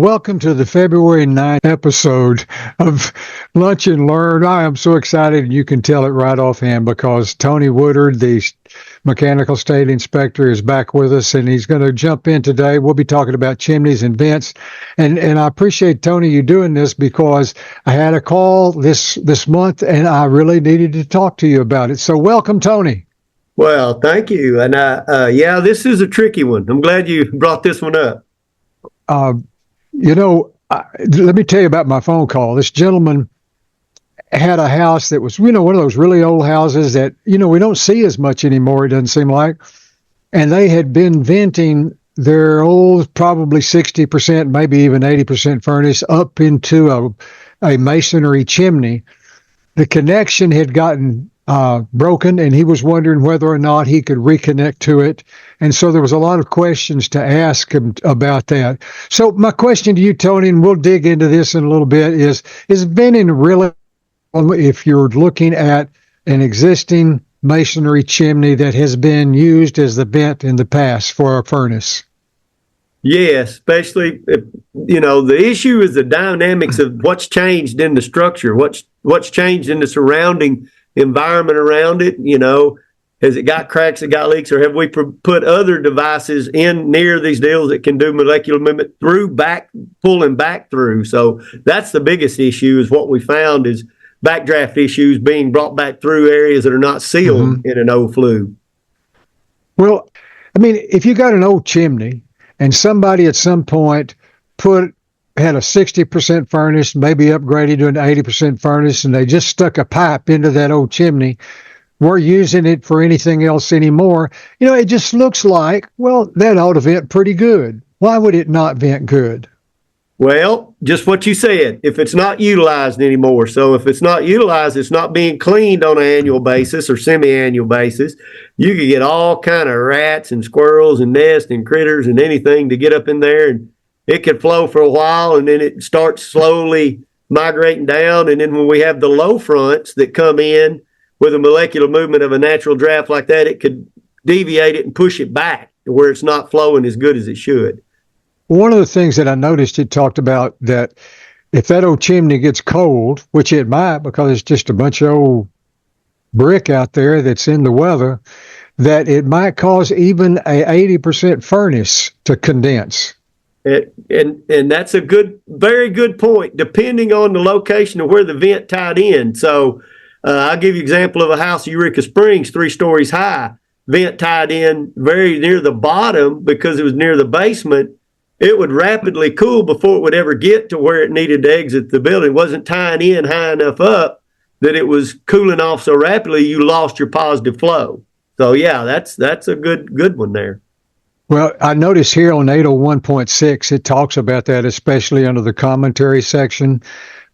Welcome to the February 9th episode of Lunch and Learn. I am so excited, and you can tell it right offhand because Tony Woodard, the mechanical state inspector, is back with us, and he's going to jump in today. We'll be talking about chimneys and vents, and I appreciate, Tony, you doing this because I had a call this month, and I really needed to talk to you about it. So welcome, Tony. Well, thank you. And yeah, this is a tricky one. I'm glad you brought this one up. Let me tell you about my phone call. This gentleman had a house that was, one of those really old houses that, we don't see as much anymore, it doesn't seem like. And they had been venting their old, probably 60%, maybe even 80% furnace up into a masonry chimney. The connection had gotten broken, and he was wondering whether or not he could reconnect to it. And so there was a lot of questions to ask him about that. So my question to you, Tony, and we'll dig into this in a little bit, is venting really, if you're looking at an existing masonry chimney that has been used as the vent in the past for a furnace? Yes, especially if, the issue is the dynamics of what's changed in the structure, what's changed in the surrounding environment around it. Has it got cracks, it got leaks, or have we put other devices in near these deals that can do molecular movement pulling back through? So that's the biggest issue, is what we found is backdraft issues being brought back through areas that are not sealed in an old flue. Well, if you got an old chimney and somebody at some point had a 60% furnace, maybe upgraded to an 80% furnace, and they just stuck a pipe into that old chimney, weren't using it for anything else anymore, it just looks like, well, that ought to vent pretty good. Why would it not vent good? Well, just what you said, if it's not utilized anymore. So if it's not utilized, it's not being cleaned on an annual basis or semi-annual basis. You could get all kind of rats and squirrels and nests and critters and anything to get up in there, and it could flow for a while, and then it starts slowly migrating down. And then when we have the low fronts that come in with a molecular movement of a natural draft like that, it could deviate it and push it back to where it's not flowing as good as it should. One of the things that I noticed it talked about, that if that old chimney gets cold, which it might because it's just a bunch of old brick out there that's in the weather, that it might cause even a 80% furnace to condense. And that's a very good point, depending on the location of where the vent tied in. So I'll give you an example of a house, Eureka Springs, 3 stories high, vent tied in very near the bottom because it was near the basement. It would rapidly cool before it would ever get to where it needed to exit the building. It wasn't tying in high enough up that it was cooling off so rapidly you lost your positive flow. So yeah, that's a good one there. Well, I notice here on 801.6, it talks about that, especially under the commentary section,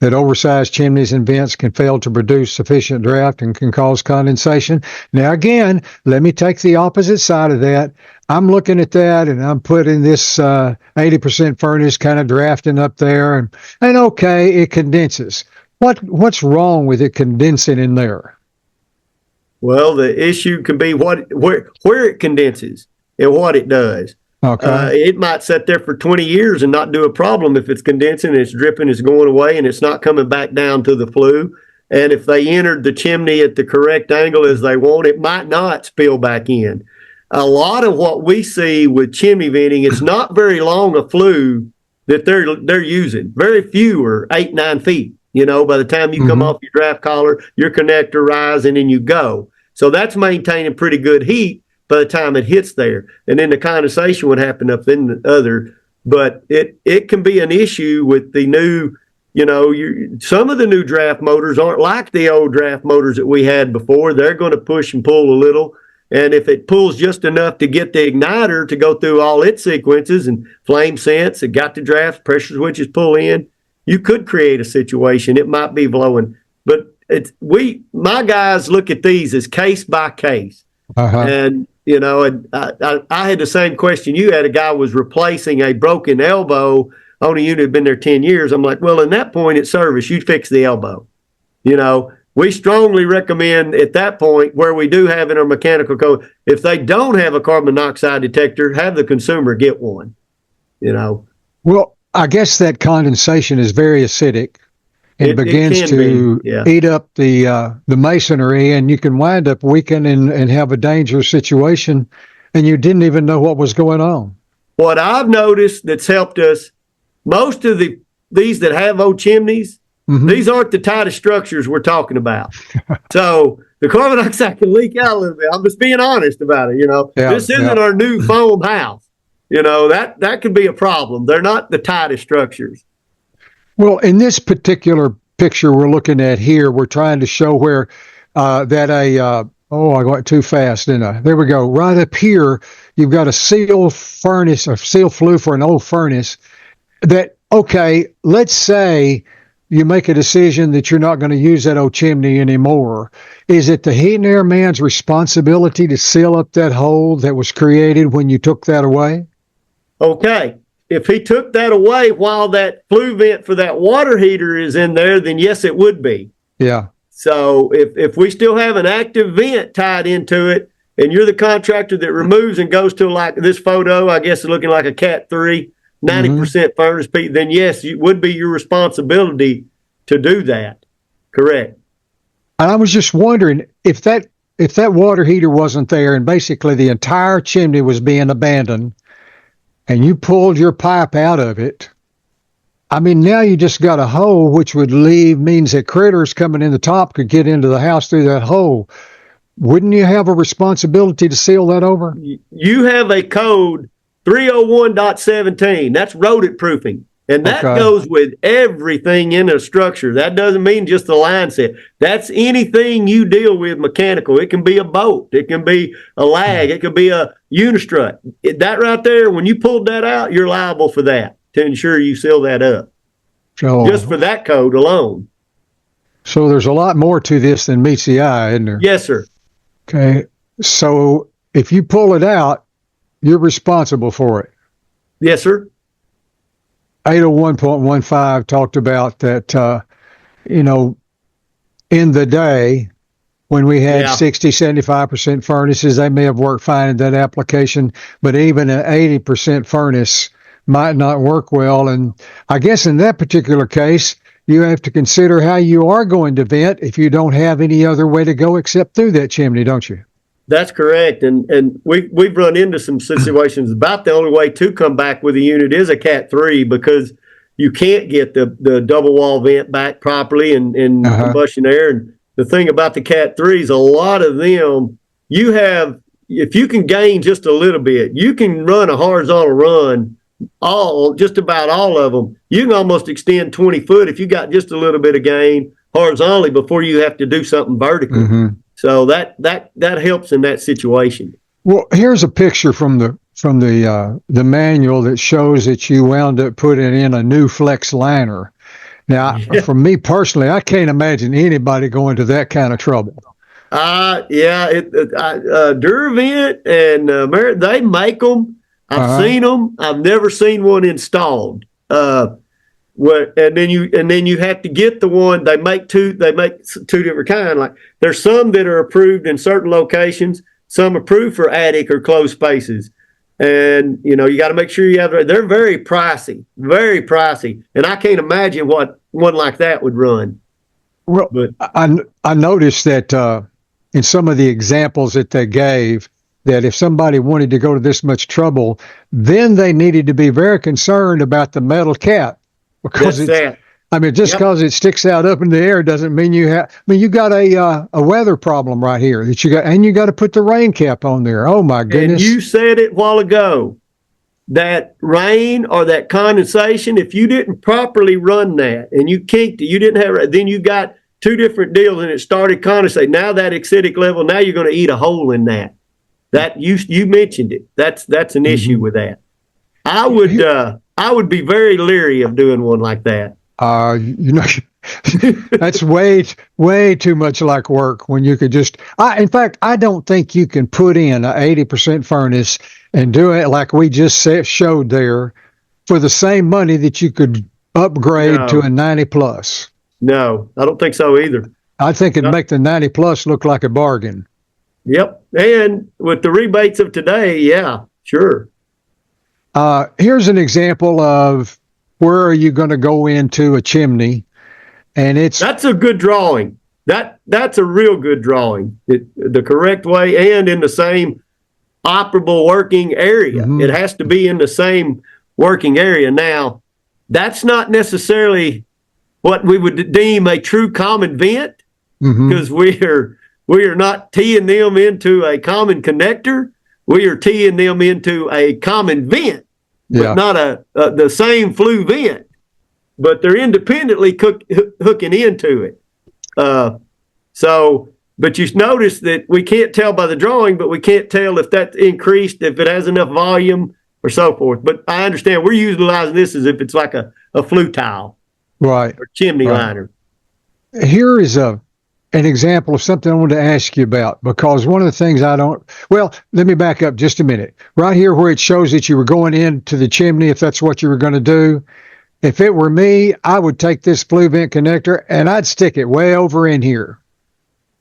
that oversized chimneys and vents can fail to produce sufficient draft and can cause condensation. Now, again, let me take the opposite side of that. I'm looking at that, and I'm putting this 80% furnace kind of drafting up there, and okay, it condenses. What's wrong with it condensing in there? Well, the issue can be where it condenses and what it does. Okay. It might sit there for 20 years and not do a problem if it's condensing and it's dripping, it's going away, and it's not coming back down to the flue. And if they entered the chimney at the correct angle as they want, it might not spill back in. A lot of what we see with chimney venting, it's not very long a flue that they're using. Very few are 8-9 feet. By the time you come off your draft collar, your connector rise, and then you go. So that's maintaining pretty good heat by the time it hits there. And then the condensation would happen up in the other. But it can be an issue with the new, some of the new draft motors aren't like the old draft motors that we had before. They're going to push and pull a little. And if it pulls just enough to get the igniter to go through all its sequences and flame sense, it got the draft, pressure switches pull in, you could create a situation. It might be blowing. But my guys look at these as case by case. And I had the same question you had. A guy was replacing a broken elbow on a unit that had been there 10 years. I'm like, well, in that point at service, you fix the elbow. We strongly recommend at that point, where we do have in our mechanical code, if they don't have a carbon monoxide detector, have the consumer get one. Well, I guess that condensation is very acidic and It begins can to be, yeah. eat up the masonry, and you can wind up weakening and have a dangerous situation, and you didn't even know what was going on. What I've noticed that's helped us, most of these that have old chimneys, these aren't the tightest structures we're talking about. So the carbon dioxide can leak out a little bit. I'm just being honest about it. This isn't our new foam house. That could be a problem. They're not the tightest structures. Well, in this particular picture we're looking at here, we're trying to show where I went too fast, didn't I? There we go. Right up here, you've got a seal furnace or seal flue for an old furnace that, okay, let's say you make a decision that you're not going to use that old chimney anymore. Is it the heat and air man's responsibility to seal up that hole that was created when you took that away? Okay. If he took that away while that flue vent for that water heater is in there, then yes, it would be. Yeah. So if we still have an active vent tied into it, and you're the contractor that removes and goes to like this photo, I guess it's looking like a Cat 3, 90% furnace peak, then yes, it would be your responsibility to do that. Correct. And I was just wondering if that water heater wasn't there and basically the entire chimney was being abandoned and you pulled your pipe out of it, I mean, now you just got a hole, which means that critters coming in the top could get into the house through that hole. Wouldn't you have a responsibility to seal that over? You have a code 301.17. That's rodent proofing. And that goes with everything in a structure. That doesn't mean just the line set. That's anything you deal with mechanical. It can be a bolt. It can be a lag. It could be a unistrut. That right there, when you pulled that out, you're liable for that to ensure you seal that up. So, just for that code alone. So there's a lot more to this than meets the eye, isn't there? Yes, sir. Okay. So if you pull it out, you're responsible for it. Yes, sir. 801.15 talked about that, in the day when we had 60, 75% furnaces, they may have worked fine in that application, but even an 80% furnace might not work well. And I guess in that particular case, you have to consider how you are going to vent if you don't have any other way to go except through that chimney, don't you? That's correct. And we've run into some situations. About the only way to come back with a unit is a Cat 3 because you can't get the double wall vent back properly and combustion air. And the thing about the Cat 3s, a lot of them, if you can gain just a little bit, you can run a horizontal run, just about all of them. You can almost extend 20 foot if you got just a little bit of gain horizontally before you have to do something vertically. So that helps in that situation. Well, here's a picture from the manual that shows that you wound up putting in a new flex liner. Now, for me personally, I can't imagine anybody going to that kind of trouble. Duravent and they make them. I've seen them. I've never seen one installed. And then you have to get the one. They make two different kinds. Like there's some that are approved in certain locations, some approved for attic or closed spaces. And you got to make sure you have. They're very pricey, and I can't imagine what one like that would run. Well, but I noticed that in some of the examples that they gave, that if somebody wanted to go to this much trouble, then they needed to be very concerned about the metal cap. Because because it sticks out up in the air doesn't mean you got a weather problem right here that you got to put the rain cap on there. Oh my goodness. And you said it a while ago, that rain or that condensation, if you didn't properly run that and you kinked it, you didn't have, then you got two different deals and it started condensating. Now that acidic level, now you're going to eat a hole in that. That you mentioned it. That's an issue with that. I would be very leery of doing one like that. That's way too much like work when you could just. In fact, I don't think you can put in an 80% furnace and do it like we just showed there for the same money that you could upgrade to a 90 plus. No, I don't think so either. I think it'd make the 90 plus look like a bargain. Yep, and with the rebates of today, yeah, sure. Here's an example of where are you going to go into a chimney? And that's a good drawing. That's a real good drawing. The correct way and in the same operable working area. Mm-hmm. It has to be in the same working area. Now, that's not necessarily what we would deem a true common vent, because we are not teeing them into a common connector. We are teeing them into a common vent, but not the same flue vent. But they're independently hooking into it. But you notice that we can't tell by the drawing, but we can't tell if that's increased, if it has enough volume or so forth. But I understand we're utilizing this as if it's like a flue tile. Right. Or chimney liner. Here is an example of something I wanted to ask you about, because one of the things let me back up just a minute. Right here where it shows that you were going into the chimney, if that's what you were going to do, if it were me, I would take this flue vent connector and I'd stick it way over in here.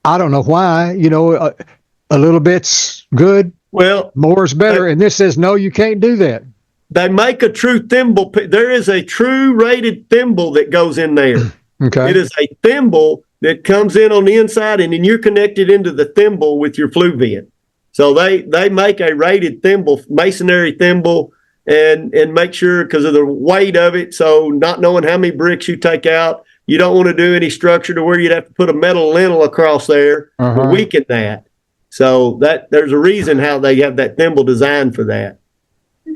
I don't know why, a little bit's good. Well, more is better. And this says, no, you can't do that. They make a true thimble. There is a true rated thimble that goes in there. Okay. It is a thimble that comes in on the inside, and then you're connected into the thimble with your flue vent. So they make a rated thimble, masonry thimble, and make sure, because of the weight of it, so not knowing how many bricks you take out, you don't want to do any structure to where you'd have to put a metal lintel across there to weaken that. So there's a reason how they have that thimble designed for that.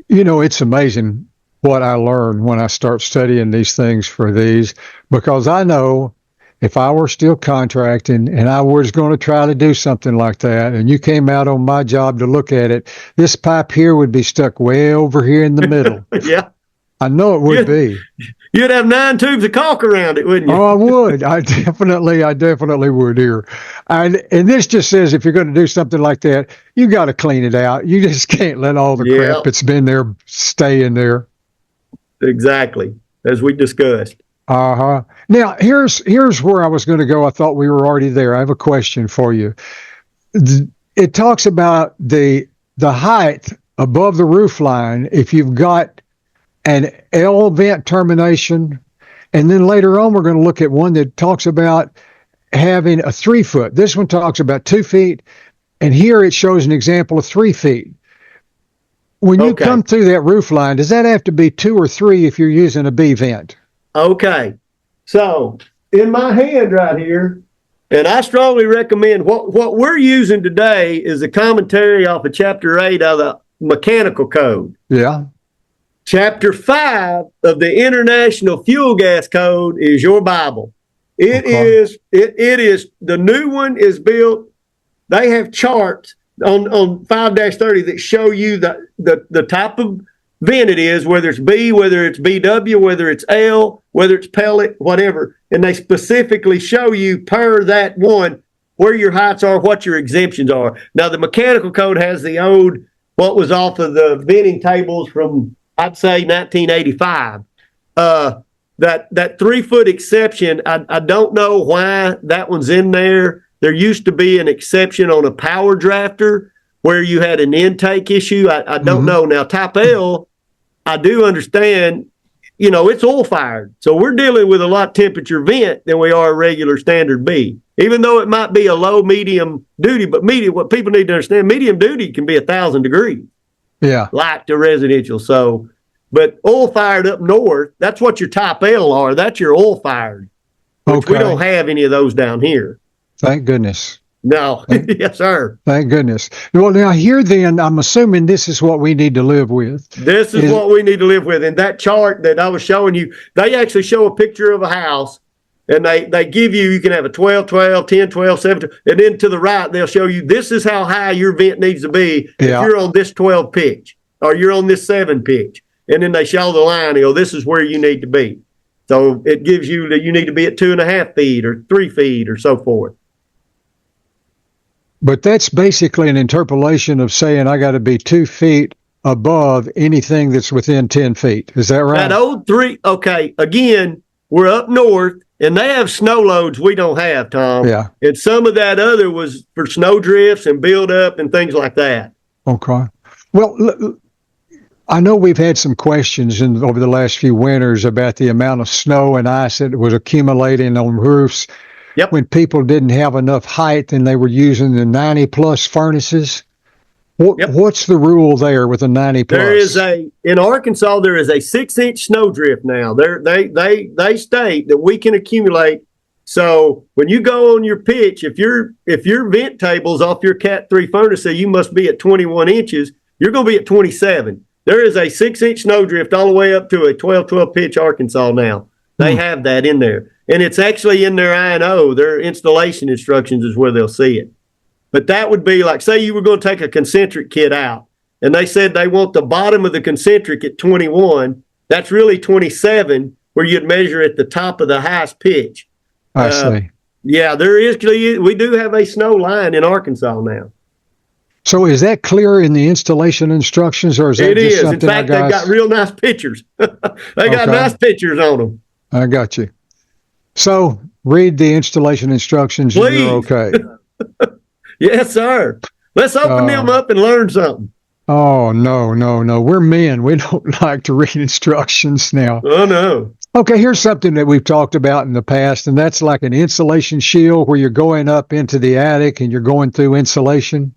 It's amazing what I learn when I start studying these things for these, because I know if I were still contracting and I was going to try to do something like that, and you came out on my job to look at it, this pipe here would be stuck way over here in the middle. Yeah. I know it would be. You'd have 9 tubes of caulk around it, wouldn't you? Oh, I would. I definitely would here. And this just says if you're going to do something like that, you got to clean it out. You just can't let all the crap that's been there stay in there. Exactly, as we discussed. Now, here's where I was going to go. I thought we were already there. I have a question for you. It talks about the height above the roof line if you've got an L vent termination, and then later on we're going to look at one that talks about having a 3 foot. This one talks about 2 feet, and here it shows an example of 3 feet. When you come through that roof line, does that have to be 2 or 3 if you're using a B vent? Okay. So in my hand right here, and I strongly recommend what we're using today is a commentary off of Chapter 8 of the Mechanical Code. Yeah. Chapter 5 of the International Fuel Gas Code is your Bible. It is the new one is built. They have charts on 5-30 that show you the type of vent it is, whether it's B, whether it's BW, whether it's L, whether it's pellet, whatever. And they specifically show you per that one where your heights are, what your exemptions are. Now, the Mechanical Code has the old, what was off of the venting tables from, I'd say, 1985. That 3 foot exception, I don't know why that one's in there. There used to be an exception on a power drafter where you had an intake issue. I don't know. Now, type L, I do understand, it's oil fired. So we're dealing with a lot temperature vent than we are a regular standard B, even though it might be a low, medium duty. But what people need to understand, medium duty can be 1,000 degrees. Yeah. Like to residential. So, but oil fired up north, that's what your type L are. That's your oil fired. Which we don't have any of those down here. Thank goodness. No. Yes, sir. Thank goodness. Well, now here then, I'm assuming this is what we need to live with. This is what we need to live with. And that chart that I was showing you, they actually show a picture of a house, and they give you can have a 12, 12, 10, 12, 7, and then to the right, they'll show you this is how high your vent needs to be if you're on this 12 pitch or you're on this 7 pitch. And then they show the line, this is where you need to be. So it gives you that you need to be at 2.5 feet or 3 feet or so forth. But that's basically an interpolation of saying I got to be 2 feet above anything that's within 10 feet. Is that right? That old 3, again, we're up north, and they have snow loads we don't have, Tom. Yeah. And some of that other was for snow drifts and build up and things like that. Okay. Well, I know we've had some questions over the last few winters about the amount of snow and ice that was accumulating on roofs Yep. when people didn't have enough height and they were using the 90 plus furnaces. Yep. What's the rule there with a 90 plus? There is in Arkansas, there is a 6-inch snow drift now. They state that we can accumulate. So when you go on your pitch, if your vent table's off your Cat 3 furnace, say you must be at 21 inches, you're going to be at 27. There is a 6-inch snow drift all the way up to a 12 pitch Arkansas now. They have that in there. And it's actually in their I&O, their installation instructions is where they'll see it. But that would be like, say you were going to take a concentric kit out, and they said they want the bottom of the concentric at 21. That's really 27, where you'd measure at the top of the highest pitch. I see. Yeah, we do have a snow line in Arkansas now. So is that clear in the installation instructions, or is that just something? In fact, they've got real nice pictures. They got nice pictures on them. I got you. So read the installation instructions and you're okay. Yes, sir. Let's open them up and learn something. Oh, no. We're men. We don't like to read instructions now. Oh, no. Okay, here's something that we've talked about in the past, and that's like an insulation shield where you're going up into the attic and you're going through insulation.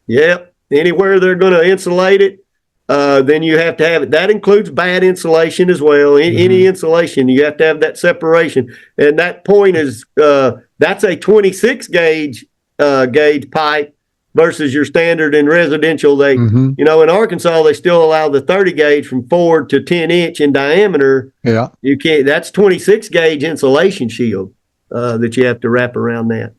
Yep. Anywhere they're going to insulate it, then you have to have it. That includes bad insulation as well. Any insulation, you have to have that separation. And that point is, that's a 26 gauge pipe versus your standard in residential. They, in Arkansas, they still allow the 30 gauge from 4 to 10 inch in diameter. Yeah. You can't, that's 26 gauge insulation shield that you have to wrap around that.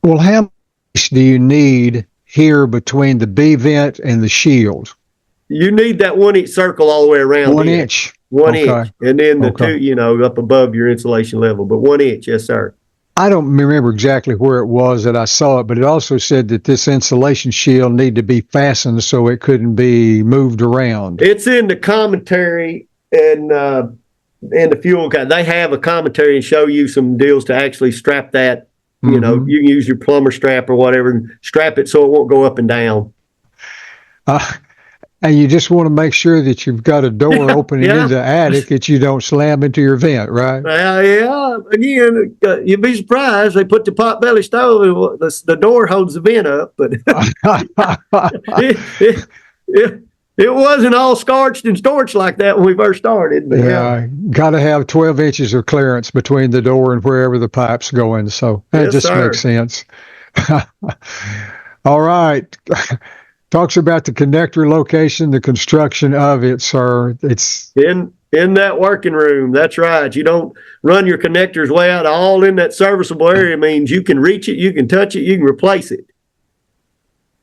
Well, how much do you need here between the B vent and the shield? You need that 1 inch circle all the way around. 1 inch. 1 inch. And then the two, up above your insulation level, but 1 inch. Yes, sir. I don't remember exactly where it was that I saw it, but it also said that this insulation shield needed to be fastened so it couldn't be moved around. It's in the commentary and the fuel guide. They have a commentary and show you some deals to actually strap that. You can use your plumber strap or whatever and strap it so it won't go up and down. And you just want to make sure that you've got a door opening into the attic that you don't slam into your vent, right? Yeah. Again, you'd be surprised. They put the potbelly stove and the door holds the vent up, but it wasn't all scorched and scorched like that when we first started. But got to have 12 inches of clearance between the door and wherever the pipe's going. So that makes sense. All right. Talks about the connector location, the construction of it, sir. It's in that working room. That's right. You don't run your connectors way out. All in that serviceable area means you can reach it, you can touch it, you can replace it.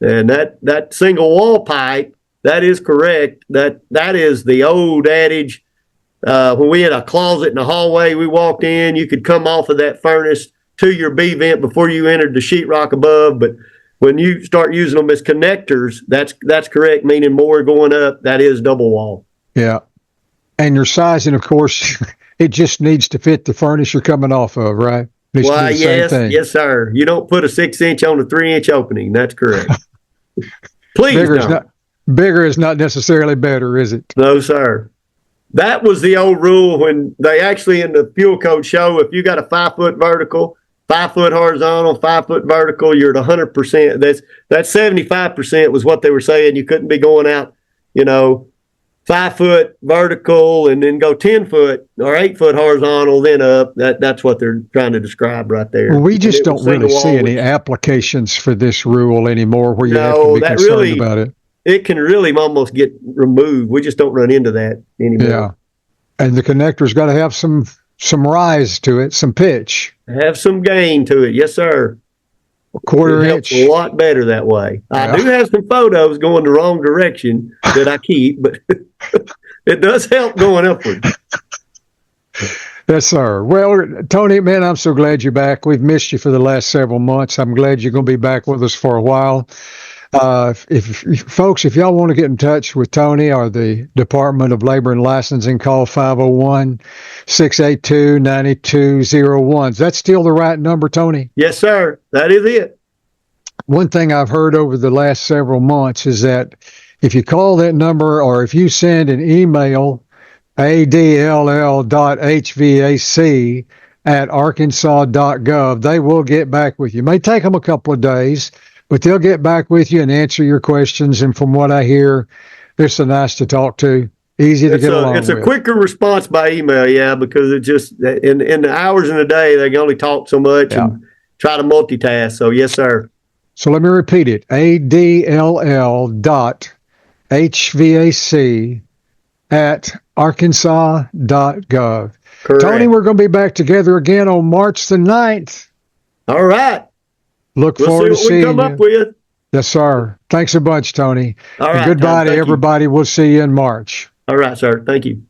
And that single wall pipe, that is correct. That is the old adage. When we had a closet in the hallway, we walked in, you could come off of that furnace to your B vent before you entered the sheetrock above, but when you start using them as connectors, that's correct, meaning more going up. That is double wall. Yeah. And your sizing, of course, it just needs to fit the furnace you're coming off of, right? Well, yes, sir. You don't put a 6 inch on a 3 inch opening. That's correct. Please bigger is not necessarily better, is it? No, sir. That was the old rule when they actually in the fuel code show if you got a 5 foot vertical, 5 foot horizontal, 5 foot vertical, you're at 100%. That's 75% was what they were saying. You couldn't be going out, 5 foot vertical and then go 10 foot or 8 foot horizontal, then up. That's what they're trying to describe right there. Well, we just don't really see any applications for this rule anymore where you have to be concerned about it. It can really almost get removed. We just don't run into that anymore. Yeah. And the connector's got to have some rise to it, some pitch. Have some gain to it. Yes, sir. A quarter inch. A lot better that way. Yeah. I do have some photos going the wrong direction that I keep, but it does help going upward. Yes, sir. Well, Tony, man, I'm so glad you're back. We've missed you for the last several months. I'm glad you're going to be back with us for a while. If y'all want to get in touch with Tony or the Department of Labor and Licensing, call 501-682-9201. Is that still the right number, Tony? Yes, sir. That is it. One thing I've heard over the last several months is that If you call that number or if you send an email, adll.hvac@arkansas.gov, they will get back with you. It may take them a couple of days, but they'll get back with you and answer your questions. And from what I hear, they're so nice to talk to, easy to get along It's with. a quicker response by email, yeah, because it just in the hours in the day they can only talk so much and try to multitask. So yes, sir. So let me repeat it: adll.hvac@arkansas.gov. Correct. Tony, we're going to be back together again on March the 9th. All right. Look We'll forward to see what we seeing come you. up with. Yes, sir. Thanks a bunch, Tony. All And right. goodbye Tom, to thank you. everybody. We'll see you in March. All right, sir. Thank you.